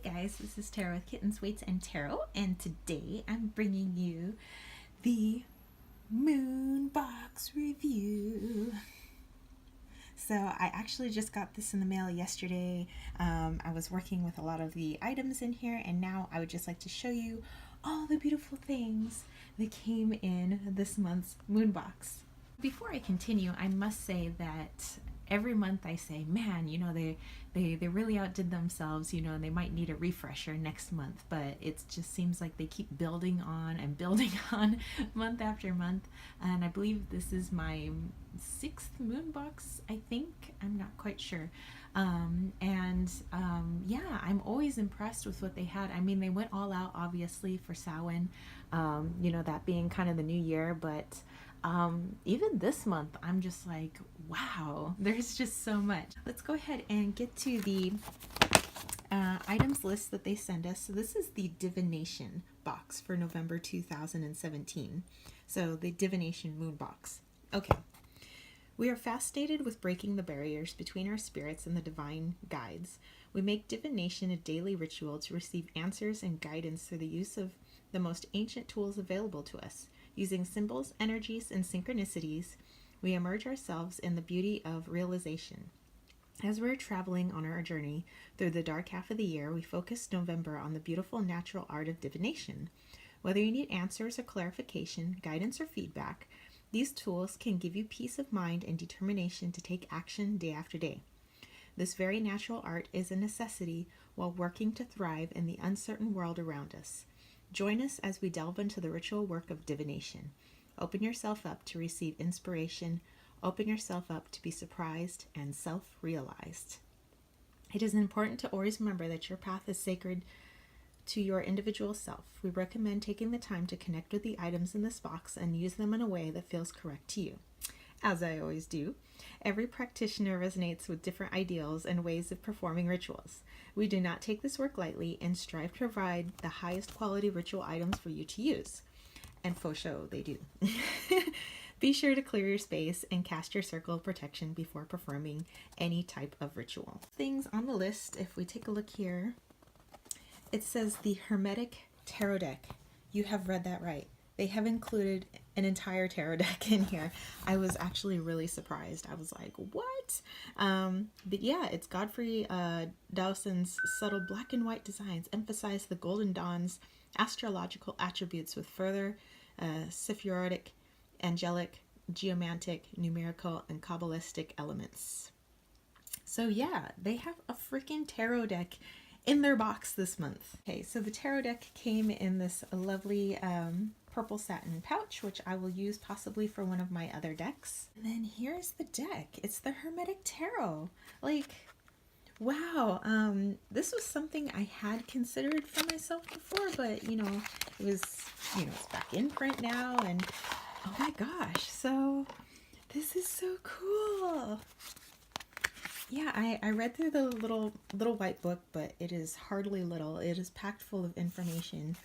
guys, this is Tarot with Kittens, Weights, and Tarot, and today I'm bringing you the Moonbox review. So I actually just got this in the mail yesterday. I was working with a lot of the items in here, and now I would just like to show you all the beautiful things that came in this month's Moonbox. Before I continue, I must say that every month I say, man, you know, they really outdid themselves, you know, and they might need a refresher next month, but it just seems like they keep building on and building on month after month. And I believe this is my 6th Moonbox, I think. I'm not quite sure. Yeah, I'm always impressed with what they had. I mean, they went all out, obviously, for Samhain, you know, that being kind of the new year, but even this month, I'm just like, wow, there's just so much. Let's go ahead and get to the items list that they send us. So this is the Divination box for November 2017. So the Divination Moon box. Okay. We are fascinated with breaking the barriers between our spirits and the divine guides. We make divination a daily ritual to receive answers and guidance through the use of the most ancient tools available to us. Using symbols, energies, and synchronicities, we immerse ourselves in the beauty of realization. As we're traveling on our journey through the dark half of the year, we focus November on the beautiful natural art of divination. Whether you need answers or clarification, guidance or feedback, these tools can give you peace of mind and determination to take action day after day. This very natural art is a necessity while working to thrive in the uncertain world around us. Join us as we delve into the ritual work of divination. Open yourself up to receive inspiration. Open yourself up to be surprised and self-realized. It is important to always remember that your path is sacred to your individual self. We recommend taking the time to connect with the items in this box and use them in a way that feels correct to you. As I always do, every practitioner resonates with different ideals and ways of performing rituals. We do not take this work lightly and strive to provide the highest quality ritual items for you to use. And faux show, they do. Be sure to clear your space and cast your circle of protection before performing any type of ritual. Things on the list, if we take a look here, it says the Hermetic Tarot Deck. You have read that right. They have included an entire tarot deck in here. I was actually really surprised. I was like, what? But yeah, it's Godfrey Dowson's subtle black and white designs emphasize the Golden Dawn's astrological attributes with further Sephirotic, angelic, geomantic, numerical, and Kabbalistic elements. So yeah, they have a freaking tarot deck in their box this month. Okay, so the tarot deck came in this lovely purple satin pouch, which I will use possibly for one of my other decks. And then here's the deck. It's the Hermetic Tarot. Like, wow. This was something I had considered for myself before, but you know, it was, you know, it's back in print now, and oh my gosh, so this is so cool. Yeah, I read through the little white book, but it is hardly little. It is packed full of information,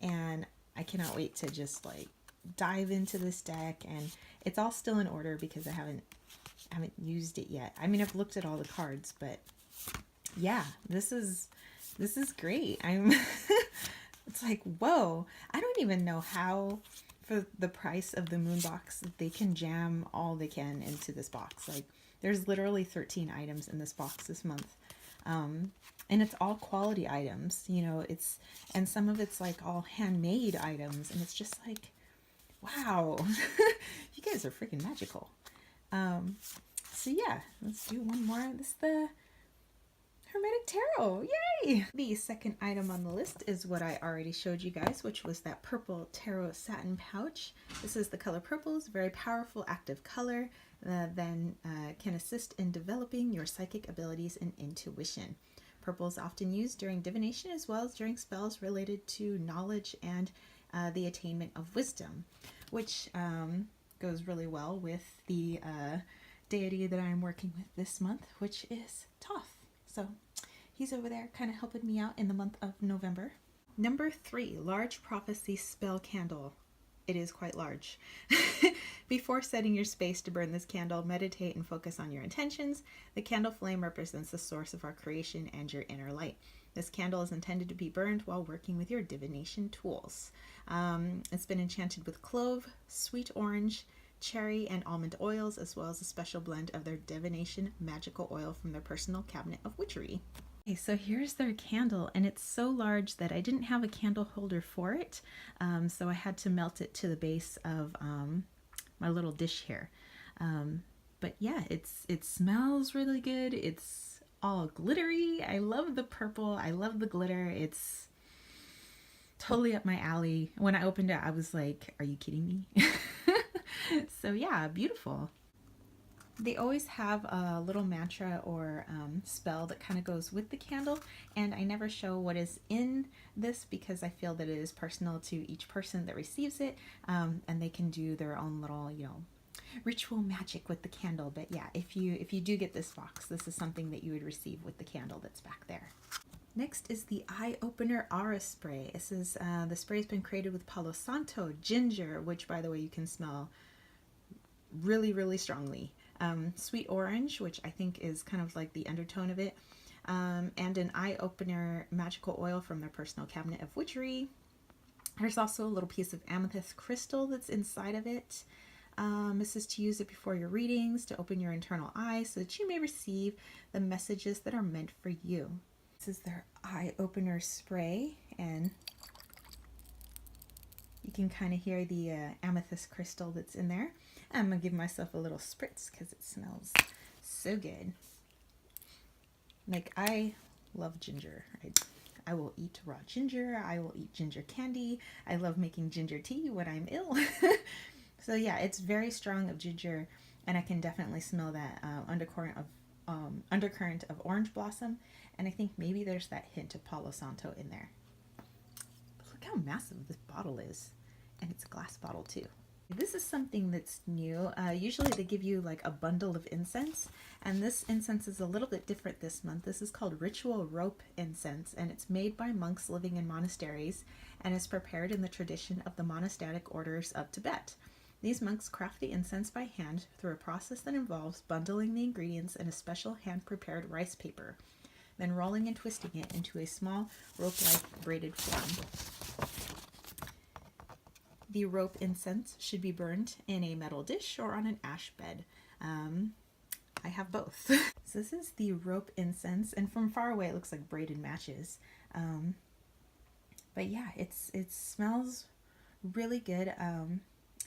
and I cannot wait to just like dive into this deck. And it's all still in order because I haven't used it yet. I mean, I've looked at all the cards, but yeah, this is great. It's like, whoa, I don't even know how for the price of the Moonbox they can jam all they can into this box. Like, there's literally 13 items in this box this month. And it's all quality items, you know, and some of it's like all handmade items, and it's just like, wow, you guys are freaking magical. So yeah, let's do one more. This is the Hermetic Tarot, yay! The second item on the list is what I already showed you guys, which was that purple tarot satin pouch. This is the color purple. It's a very powerful, active color that can assist in developing your psychic abilities and intuition. Purple is often used during divination as well as during spells related to knowledge and the attainment of wisdom, which goes really well with the deity that I'm working with this month, which is Thoth. So he's over there kind of helping me out in the month of November. Number 3, large prophecy spell candle. It is quite large. Before setting your space to burn this candle, meditate and focus on your intentions. The candle flame represents the source of our creation and your inner light. This candle is intended to be burned while working with your divination tools. It's been enchanted with clove, sweet orange, cherry, and almond oils, as well as a special blend of their divination magical oil from their personal cabinet of witchery. Okay, so here's their candle, and it's so large that I didn't have a candle holder for it, so I had to melt it to the base of my little dish here. But yeah, it smells really good. It's all glittery. I love the purple. I love the glitter. It's totally up my alley. When I opened it, I was like, are you kidding me? So yeah, beautiful. They always have a little mantra or spell that kind of goes with the candle, and I never show what is in this because I feel that it is personal to each person that receives it, and they can do their own little, ritual magic with the candle. But yeah, if you do get this box, this is something that you would receive with the candle that's back there. Next is the Eye Opener Aura Spray. This is the spray has been created with Palo Santo, ginger, which by the way you can smell really, really strongly. Sweet orange, which I think is kind of like the undertone of it, and an eye opener magical oil from their personal cabinet of witchery. There's also a little piece of amethyst crystal that's inside of it. This is to use it before your readings to open your internal eye so that you may receive the messages that are meant for you. This is their eye opener spray, and you can kind of hear the amethyst crystal that's in there. I'm going to give myself a little spritz because it smells so good. Like, I love ginger. I will eat raw ginger. I will eat ginger candy. I love making ginger tea when I'm ill. So yeah, it's very strong of ginger, and I can definitely smell that undercurrent of orange blossom, and I think maybe there's that hint of Palo Santo in there. But look how massive this bottle is, and it's a glass bottle too. This is something that's new. Usually they give you like a bundle of incense, and this incense is a little bit different this month. This is called Ritual Rope Incense, and it's made by monks living in monasteries and is prepared in the tradition of the monastic orders of Tibet. These monks craft the incense by hand through a process that involves bundling the ingredients in a special hand-prepared rice paper, then rolling and twisting it into a small rope-like braided form. The rope incense should be burned in a metal dish or on an ash bed. I have both. So this is the rope incense, and from far away it looks like braided matches. But yeah, it smells really good.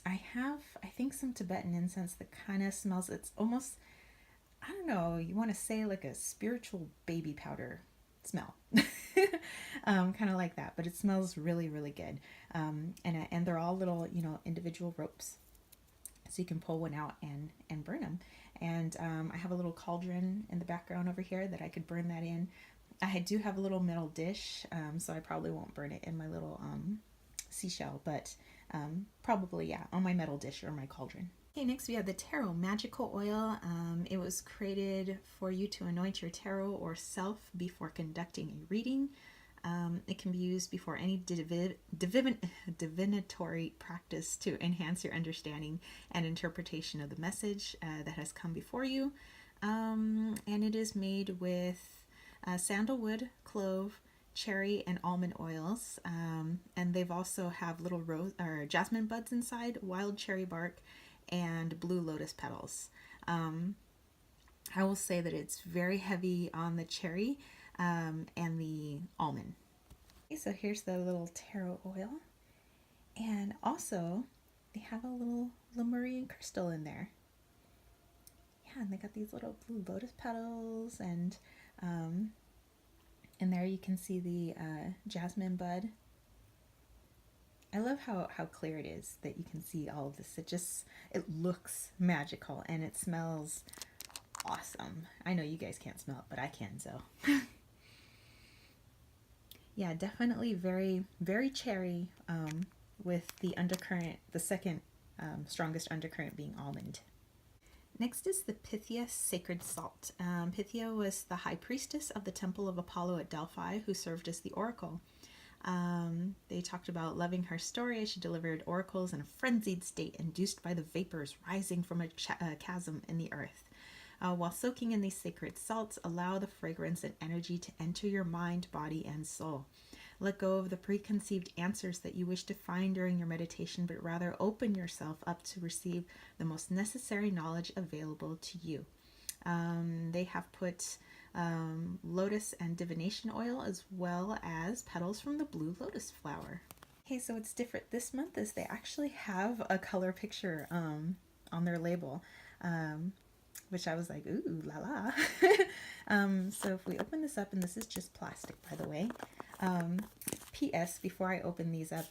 I have, I think, some Tibetan incense that kind of smells, it's almost, I don't know, you want to say like a spiritual baby powder smell. Kind of like that, but it smells really, really good. And they're all little, individual ropes, so you can pull one out and burn them. And I have a little cauldron in the background over here that I could burn that in. I do have a little metal dish, so I probably won't burn it in my little seashell, but probably, yeah, on my metal dish or my cauldron. Okay, next we have the Tarot Magical Oil. It was created for you to anoint your tarot or self before conducting a reading. It can be used before any divinatory practice to enhance your understanding and interpretation of the message that has come before you. And it is made with sandalwood, clove, cherry, and almond oils. And they've also have little rose or jasmine buds inside, wild cherry bark, and blue lotus petals. I will say that it's very heavy on the cherry and the almond. Okay, so here's the little tarot oil, and also they have a little Lemurian crystal in there. Yeah, and they got these little blue lotus petals, and in there you can see the jasmine bud. I love how clear it is that you can see all of this. It looks magical, and it smells awesome. I know you guys can't smell it, but I can, so. Yeah, definitely very, very cherry, with the undercurrent, the second strongest undercurrent being almond. Next is the Pythia Sacred Salt. Pythia was the high priestess of the Temple of Apollo at Delphi, who served as the oracle. They talked about loving her story as she delivered oracles in a frenzied state induced by the vapors rising from a chasm in the earth. While soaking in these sacred salts, allow the fragrance and energy to enter your mind, body, and soul. Let go of the preconceived answers that you wish to find during your meditation, but rather open yourself up to receive the most necessary knowledge available to you. They have put lotus and divination oil, as well as petals from the blue lotus flower. Okay, so what's different this month is they actually have a color picture on their label, which I was like, ooh, la la. So if we open this up, and this is just plastic, by the way. P.S. Before I open these up,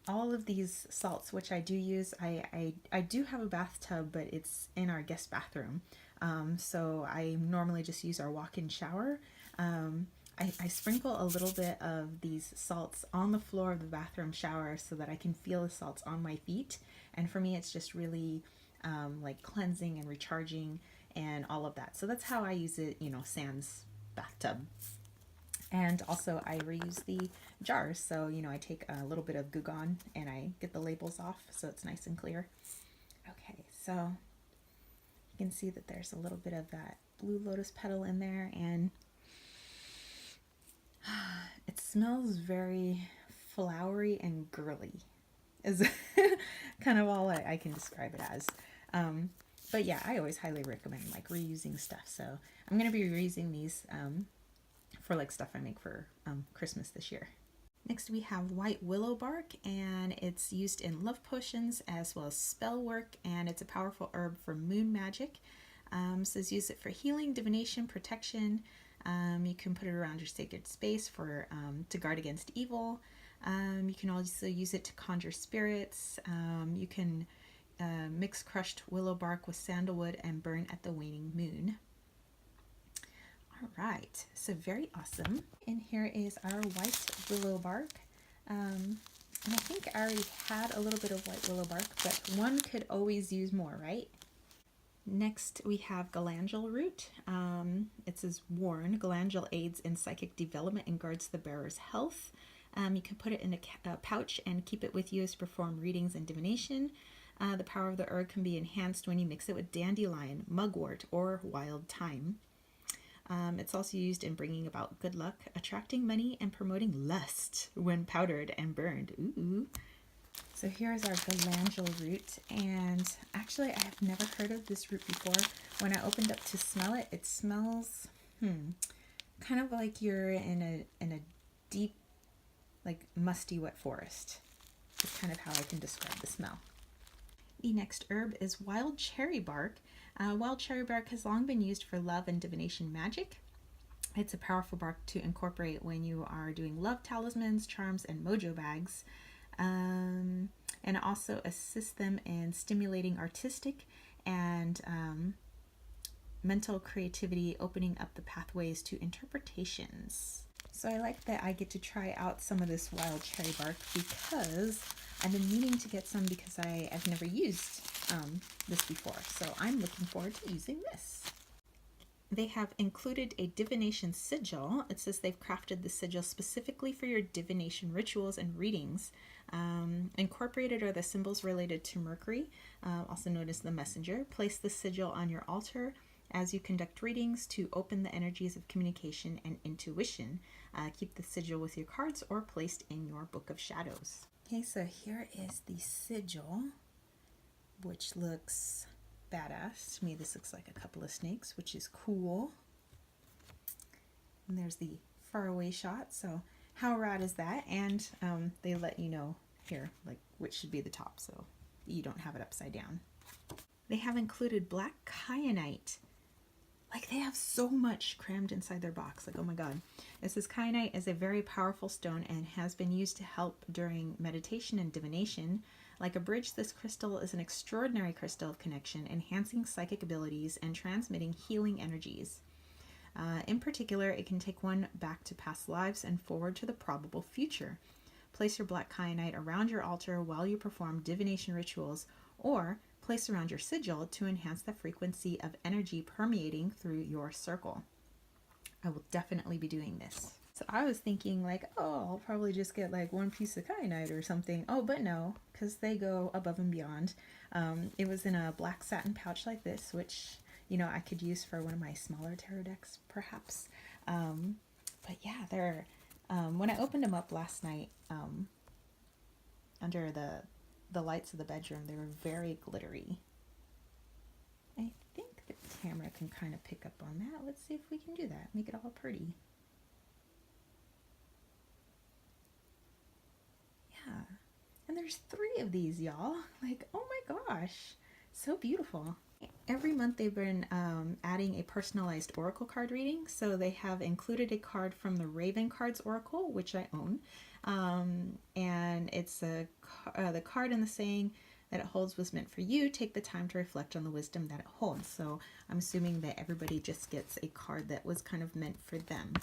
all of these salts, which I do use, I do have a bathtub, but it's in our guest bathroom. So I normally just use our walk-in shower. I sprinkle a little bit of these salts on the floor of the bathroom shower so that I can feel the salts on my feet. And for me, it's just really like cleansing and recharging and all of that. So that's how I use it, sans bathtub. And also I reuse the jars. So, I take a little bit of Goo Gone and I get the labels off so it's nice and clear. Okay, so you can see that there's a little bit of that blue lotus petal in there, and it smells very flowery and girly is kind of all I can describe it as. But yeah, I always highly recommend like reusing stuff. So I'm going to be reusing these for like stuff I make for Christmas this year. Next we have white willow bark, and it's used in love potions as well as spell work, and it's a powerful herb for moon magic. Says use it for healing, divination, protection. You can put it around your sacred space for to guard against evil. You can also use it to conjure spirits. You can mix crushed willow bark with sandalwood and burn at the waning moon. All right, so very awesome. And here is our white willow bark. And I think I already had a little bit of white willow bark, but one could always use more, right? Next, we have galangal root. It says warn, galangal aids in psychic development and guards the bearer's health. You can put it in a pouch and keep it with you as you perform readings and divination. The power of the herb can be enhanced when you mix it with dandelion, mugwort, or wild thyme. It's also used in bringing about good luck, attracting money, and promoting lust when powdered and burned. Ooh. So here's our galangal root, and actually I have never heard of this root before. When I opened up to smell it, it smells kind of like you're in a deep, like musty wet forest. That's kind of how I can describe the smell. The next herb is wild cherry bark. Wild cherry bark has long been used for love and divination magic. It's a powerful bark to incorporate when you are doing love talismans, charms, and mojo bags. And it also assists them in stimulating artistic and mental creativity, opening up the pathways to interpretations. So I like that I get to try out some of this wild cherry bark because I've been meaning to get some because I've never used this before. So I'm looking forward to using this. They have included a divination sigil. It says they've crafted the sigil specifically for your divination rituals and readings. Incorporated are the symbols related to Mercury, also known as the messenger. Place the sigil on your altar as you conduct readings to open the energies of communication and intuition. Keep the sigil with your cards or placed in your book of shadows. Okay, so here is the sigil, which looks badass. To me, this looks like a couple of snakes, which is cool. And there's the faraway shot. So how rad is that? And they let you know here, like which should be the top, so you don't have it upside down. They have included black kyanite. Like they have so much crammed inside their box. Like, oh my God. It says kyanite is a very powerful stone and has been used to help during meditation and divination. Like a bridge, this crystal is an extraordinary crystal of connection, enhancing psychic abilities and transmitting healing energies. In particular, it can take one back to past lives and forward to the probable future. Place your black kyanite around your altar while you perform divination rituals, or place around your sigil to enhance the frequency of energy permeating through your circle. I will definitely be doing this. So I was thinking like, oh, I'll probably just get like one piece of kyanite or something. Oh, but no, because they go above and beyond. It was in a black satin pouch like this, which, you know, I could use for one of my smaller tarot decks, perhaps. But yeah, they're, when I opened them up last night, under the lights of the bedroom, they were very glittery. I think the camera can kind of pick up on that. Let's see if we can do that. Make it all pretty. Yeah. And there's 3 of these, y'all. Like, oh my gosh. So beautiful. Every month they've been adding a personalized oracle card reading. So they have included a card from the Raven Cards Oracle, which I own. And it's the card and the saying that it holds was meant for you. Take the time to reflect on the wisdom that it holds. So I'm assuming that everybody just gets a card that was kind of meant for them.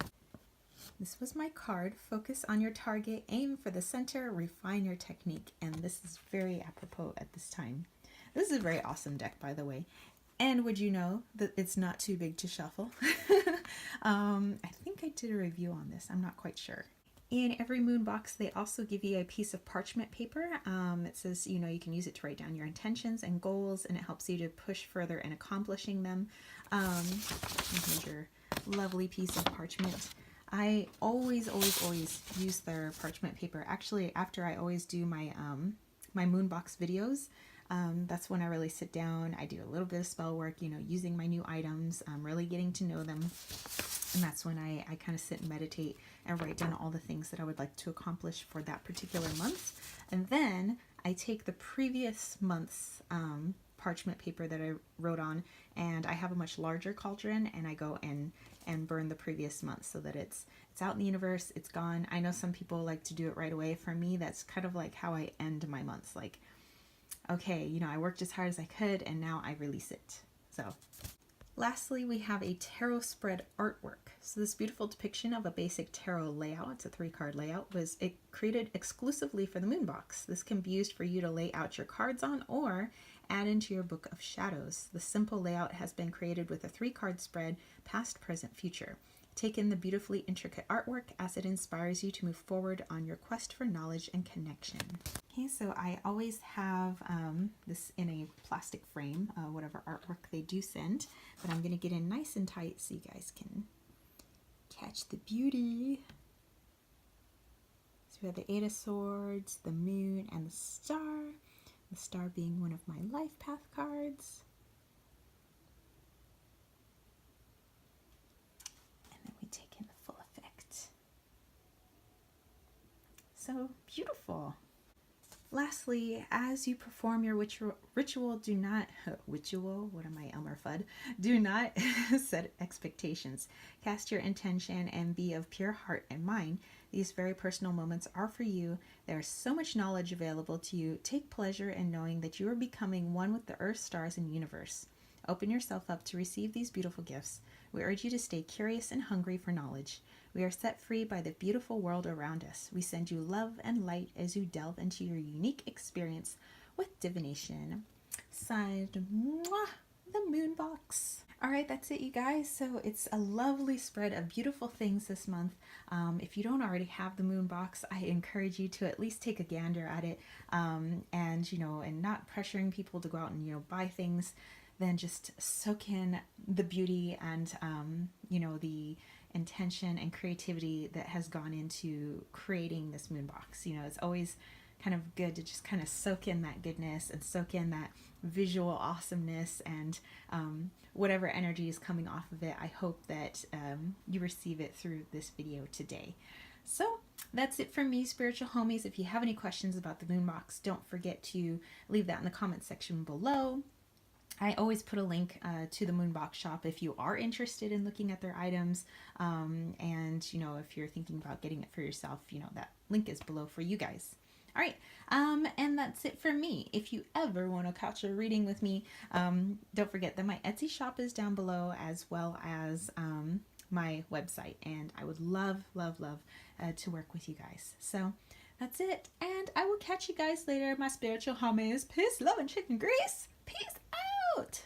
This was my card. Focus on your target, aim for the center, refine your technique. And this is very apropos at this time. This is a very awesome deck, by the way. And would you know that it's not too big to shuffle? I think I did a review on this. I'm not quite sure. In every moon box, they also give you a piece of parchment paper. It says, you know, you can use it to write down your intentions and goals, and it helps you to push further in accomplishing them. Here's your lovely piece of parchment. I always use their parchment paper. Actually, after I always do my my Moonbox videos, that's when I really sit down. I do a little bit of spell work, you know, using my new items, really getting to know them. And that's when I kind of sit and meditate and write down all the things that I would like to accomplish for that particular month. And then I take the previous month's parchment paper that I wrote on, and I have a much larger cauldron, and I go and burn the previous month so that it's out in the universe, it's gone. I know some people like to do it right away. For me, that's kind of like how I end my months. Like, okay, you know, I worked as hard as I could, and now I release it. So lastly, we have a tarot spread artwork. So this beautiful depiction of a basic tarot layout, it's a 3-card layout, was created exclusively for the Moonbox. This can be used for you to lay out your cards on or add into your book of shadows. The simple layout has been created with a 3-card spread, past, present, future. Take in the beautifully intricate artwork as it inspires you to move forward on your quest for knowledge and connection. Okay, so I always have this in a plastic frame, whatever artwork they do send, but I'm going to get in nice and tight so you guys can catch the beauty. So we have the 8 of Swords, the Moon, and the Star being one of my life path cards. And then we take in the full effect. So beautiful. Lastly, as you perform your ritual, do not, what am I, Elmer Fudd? Do not set expectations. Cast your intention and be of pure heart and mind. These very personal moments are for you. There is so much knowledge available to you. Take pleasure in knowing that you are becoming one with the earth, stars, and universe. Open yourself up to receive these beautiful gifts. We urge you to stay curious and hungry for knowledge. We are set free by the beautiful world around us. We send you love and light as you delve into your unique experience with divination. Signed, mwah, the Moonbox. All right, that's it, you guys. So it's a lovely spread of beautiful things this month. If you don't already have the Moonbox, I encourage you to at least take a gander at it, and, you know, and not pressuring people to go out and, you know, buy things. Then just soak in the beauty and, you know, the intention and creativity that has gone into creating this Moonbox. You know, it's always kind of good to just kind of soak in that goodness and soak in that visual awesomeness and whatever energy is coming off of it. I hope that you receive it through this video today. So that's it from me, spiritual homies. If you have any questions about the Moonbox, don't forget to leave that in the comment section below. I always put a link to the Moonbox shop if you are interested in looking at their items, and, you know, if you're thinking about getting it for yourself, you know, that link is below for you guys. All right, and that's it for me. If you ever want to catch a reading with me, don't forget that my Etsy shop is down below, as well as my website, and I would love to work with you guys. So that's it, and I will catch you guys later, my spiritual homies. Peace, love, and chicken grease. Peace out.